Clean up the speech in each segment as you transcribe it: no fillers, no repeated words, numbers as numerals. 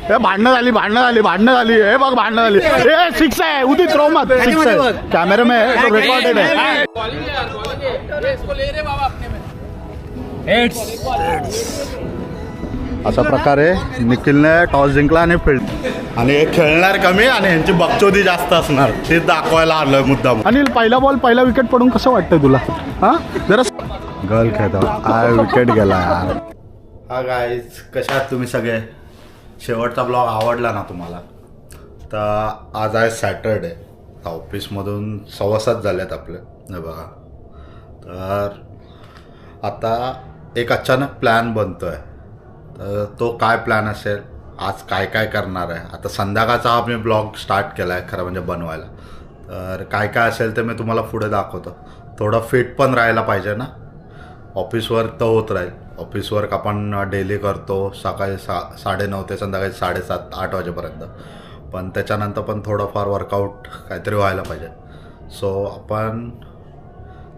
हे भांडणं झाली हे बघ भांडणं झाली हे सिक्स आहे उदित थ्रो मत सिक्स आहे कॅमेरा में रेकॉर्डेड आहे अशा प्रकारे निखिलने टॉस जिंकला आणि फील्ड आणि हे खेळणार कमी आणि ह्यांची बकचोदी जास्त असणार ते दाखवायला आलोय मुद्दाम. अनिल पहिला बॉल पहिला विकेट पडून कसं वाटतंय तुला? हा जरा गर्ल खेळतो काय विकेट गेला यार. हा गाईज कशा आहात तुम्ही सगळे? शेवटचा ब्लॉग आवडला ना तुम्हाला? तर आज आहे सॅटरडे. ऑफिसमधून 7:15 झालेत आपले नाही बघा. तर आता एक अचानक प्लॅन बनतो आहे. तर तो काय प्लॅन असेल, आज काय काय करणार आहे, आता संध्याकाळचा हा मी ब्लॉग स्टार्ट केला आहे खरं म्हणजे बनवायला. तर काय काय असेल ते मी तुम्हाला पुढे दाखवतो. थोडं फिट पण राहायला पाहिजे ना. ऑफिसवर्क तर होत राहील. ऑफिसवर्क आपण डेली करतो सकाळी 9:30 ते संध्याकाळी 7:30-8 वाजेपर्यंत. पण त्याच्यानंतर पण थोडंफार वर्कआउट काहीतरी व्हायला पाहिजे. सो आपण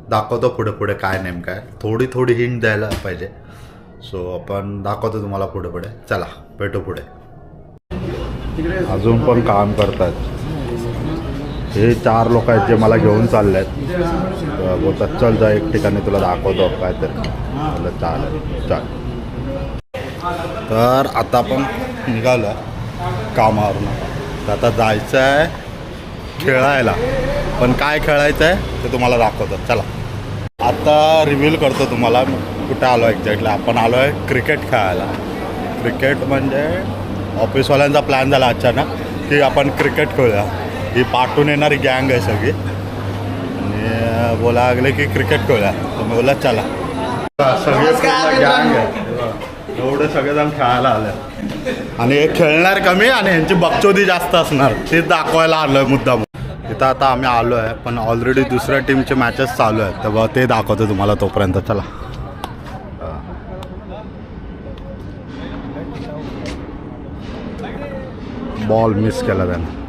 दाखवतो पुढे पुढे काय नेमकं आहे. थोडी हिंट द्यायला पाहिजे. सो आपण दाखवतो तुम्हाला पुढे पुढे. चला भेटू पुढे. अजून पण काम करतात हे 4 लोक आहेत जे मला घेऊन चालले आहेत. बोलतात चल जा एक ठिकाणी तुला दाखवतो काहीतरी. चालेल. तर आता आपण निघालो आहे कामावरून. तर आता जायचं आहे खेळायला. पण काय खेळायचं आहे ते तुम्हाला दाखवतो. चला आता रिव्हील करतो तुम्हाला कुठे आलो आहे एक्झॅक्टली. आपण आलो आहे क्रिकेट खेळायला. क्रिकेट म्हणजे ऑफिसवाल्यांचा प्लॅन झाला अचानक की आपण क्रिकेट खेळूया. ही पाठवून येणारी गँग आहे सगळी आणि बोला लागले की क्रिकेट खेळूया. तर मी बोला चला. सगळे गँग आहे एवढे सगळेजण खेळायला आले आणि हे खेळणार कमी आणि ह्यांची बकचोदी जास्त असणार ते दाखवायला आलो आहे मुद्दाम. इथं आता आम्ही आलो आहे पण ऑलरेडी दुसऱ्या टीमचे मॅचेस चालू आहेत. तर ते दाखवतो तुम्हाला तोपर्यंत. चला बॉल मिस केला त्यानं.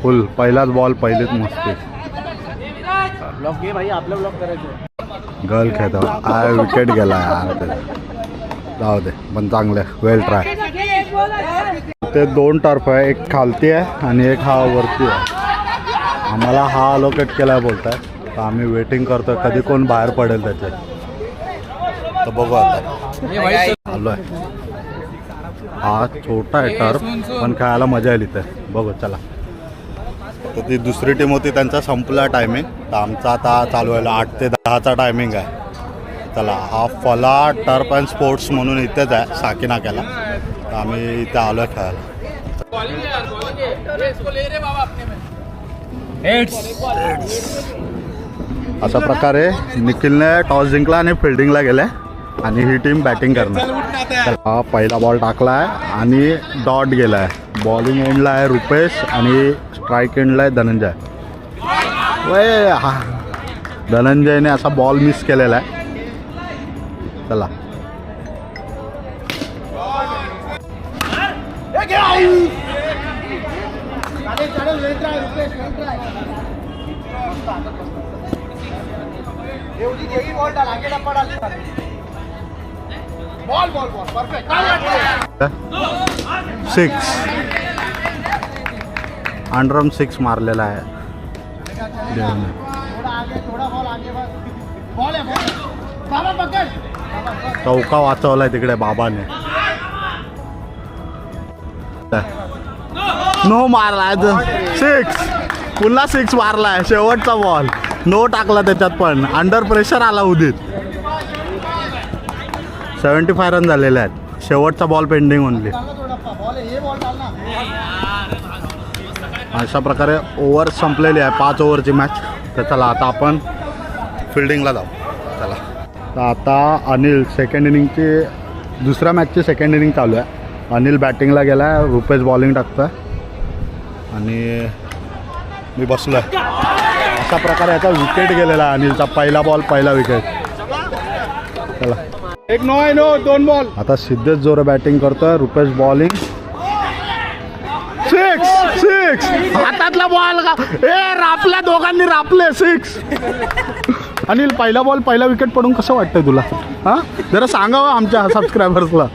फुल पहिलाच बॉल पहिलेच मस्ती. गर्ल खेळतो काय विकेट गेला यार. जाऊ दे पण चांगलं वेल ट्राय. ते 2 टर्फ आहे. एक खालती आहे आणि एक हा वरती आहे. आम्हाला हा अलोकेट केला बोलताय. तर आम्ही वेटिंग करतोय कधी कोण बाहेर पडेल त्याचे. तर बघू आता आलो आहे. हा छोटा आहे टर्फ पण खेळायला मजा येईल इथे. बघू चला. तर ती दुसरी टीम होती त्यांचा संपला टायमिंग. तर आमचा आता चालू व्हायला 8 ते 10चा टायमिंग आहे. चला हा फला टर्फ अँड स्पोर्ट्स म्हणून इथेच आहे साकी नाक्याला. तर आम्ही इथे आलो आहे खेळायला. अशा प्रकारे निखिलने टॉस जिंकला आणि फिल्डिंगला गेले आणि ही टीम बॅटिंग करणार. हा पहिला बॉल टाकला आहे आणि डॉट गेला आहे. बॉलिंग एंडला आहे रुपेश आणि स्ट्राईक एंडला आहे धनंजय. वय हा धनंजयने असा बॉल मिस केलेला आहे. चला सिक्स अंडरम 6 मारलेला आहे. चौका वाचवलाय तिकडे बाबाने. नो मारलाय 6 पुन्हा 6 मारलाय. शेवटचा बॉल नो टाकला त्याच्यात पण अंडर प्रेशर आला उदित. 75 रन झालेले आहेत. शेवटचा बॉल पेंडिंग ओनली. अशा प्रकारे ओव्हर संपलेली आहे 5 ओव्हरची मॅच. तर चला आता आपण फिल्डिंगला जाऊ. चला तर आता अनिल सेकंड इनिंगची दुसऱ्या मॅचची सेकंड इनिंग चालू आहे. अनिल बॅटिंगला गेला आहे. रुपेश बॉलिंग टाकतो आहे आणि मी बसलो आहे. अशा प्रकारे याचा विकेट गेलेला आहे अनिलचा. पहिला बॉल पहिला विकेट. चला एक नो आहे. 2 बॉल. आता सिद्धेश जोर बॅटिंग करतोय. रुपेश बॉलिंग. 6 सिक्स हातातला बॉल का ए रापल्या दोघांनी रापले 6. अनिल पहिला बॉल पहिला विकेट पडून कसं वाटतंय तुला हा जरा सांगावं आमच्या सबस्क्रायबर्सला.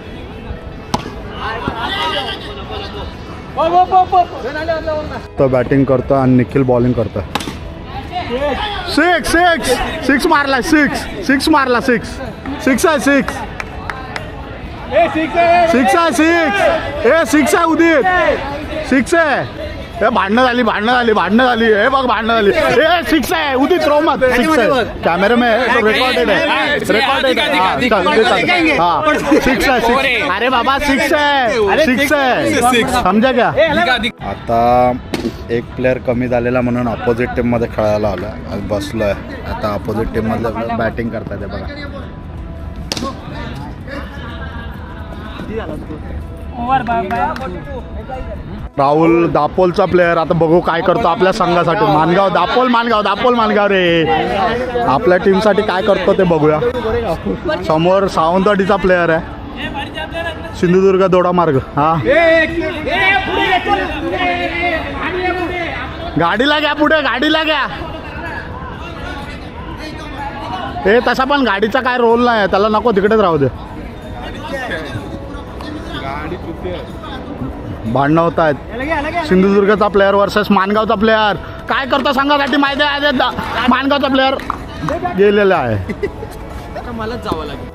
तो बॅटिंग करतो आणि निखिल बॉलिंग करतो. 6 मारला 6 मारला 6 आहे 6 आहे उदित 6 आहे. हे भांडणं झाली हे बघ भांडणं झाली हे 6 आहे उदित रोमत 6 आहे कॅमेरा में रेकॉर्डेड आहे 6 आहे. अरे बाबा 6 आहे समजा क्या. आता एक प्लेअर कमी झालेला म्हणून अपोजिट टीम मध्ये खेळायला आलोय बसलोय. आता अपोजिट टीम मधलं बॅटिंग करतात ते बघा. राहुल दापोलचा प्लेअर आता बघू काय करतो आपल्या संघासाठी. मानगाव रे आपल्या टीमसाठी काय करतो ते बघूया. समोर सावंतवाडीचा प्लेअर आहे सिंधुदुर्ग दोडामार्ग. हा गाडीला घ्या पुढे गाडीला घ्या. हे तसा पण गाडीचा काय रोल नाही त्याला नको तिकडेच राहू दे. भांडणं होत आहेत सिंधुदुर्गचा प्लेअर वर्सेस मानगावचा प्लेअर. काय करतो संघासाठी माहिती आहे मानगावचा प्लेअर गेलेला आहे. मलाच जावं लागेल.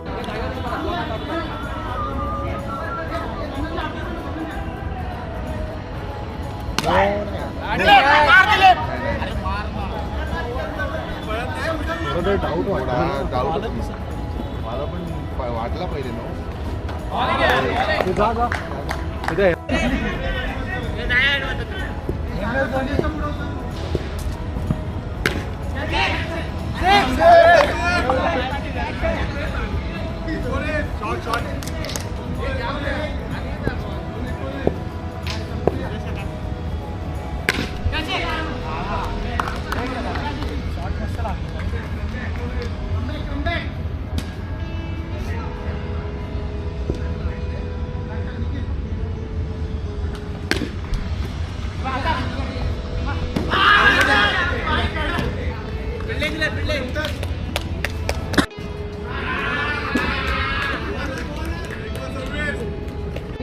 मला पण वाटला पहिले ना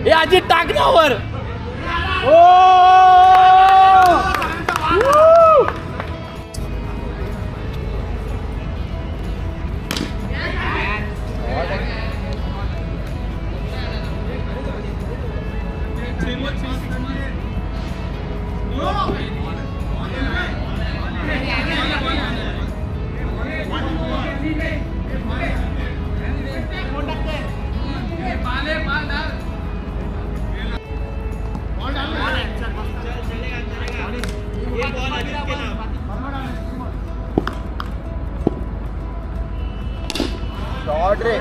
हे आजी टाकण्यावर शॉट रे.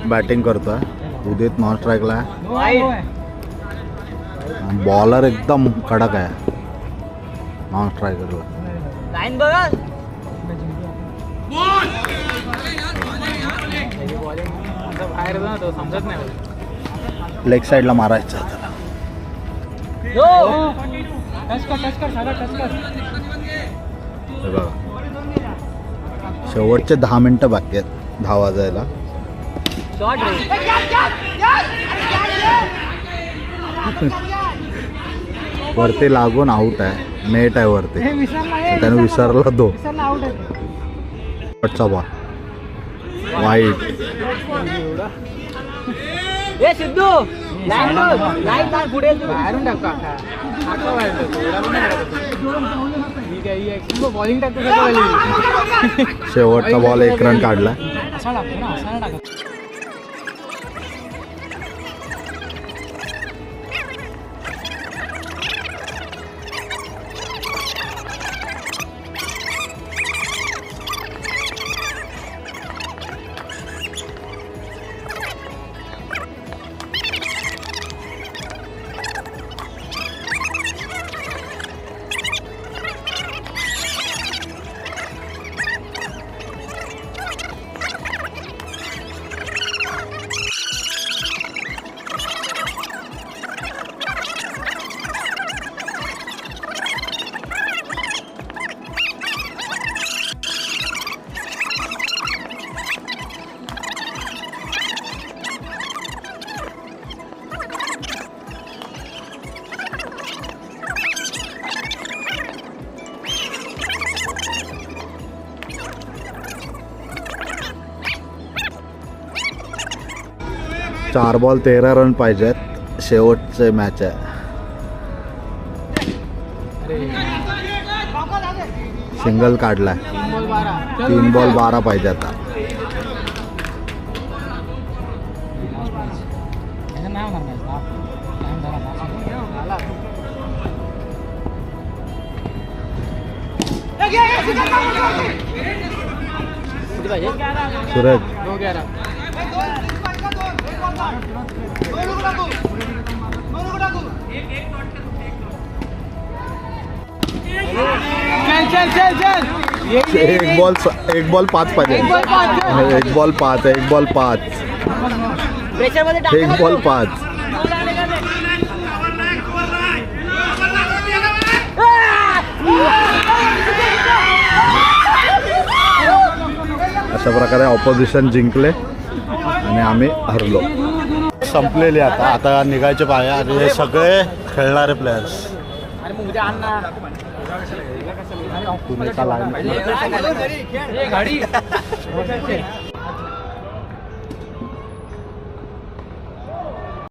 बॅटिंग करतोय उदित नॉन स्ट्राईकला आहे. बॉलर एकदम कडक आहे नॉन स्ट्रायकरला. लाईन बघा बाहेर ना तो समजत नाही. लेग साईडला मारायचं त्याला. हे बघा शेवटचे 10 मिनिटं बाकी आहेत 10 वाजायला. शॉट वरती लागून आउट आहे नेट आहे वरती त्याने विसरला तो. शेवटचा बॉल वाईट. ए सिद्धू लाईन लाईन लाईन पुढे बाहेरून टाकतो आखा बाहेर बॉलिंग टाकतो शेवटचा बॉल 1 रन काढला. असा टाकतो ना असा टाकतो. 4 बॉल 13 रन पाहिजेत. शेवटचे मॅच आहे. सिंगल काढलाय. 3 बॉल 12 पाहिजे आता. सूरज एक बॉल 5 पाहिजे. 1 बॉल 5 1 बॉल 5 1 बॉल 5. अशा प्रकारे ऑपोजिशन जिंकले आणि आम्ही हरलो. संपलेली आता निघायचे पाहिजे. आणि हे सगळे खेळणारे प्लेयर्स. तुम्ही का लाईन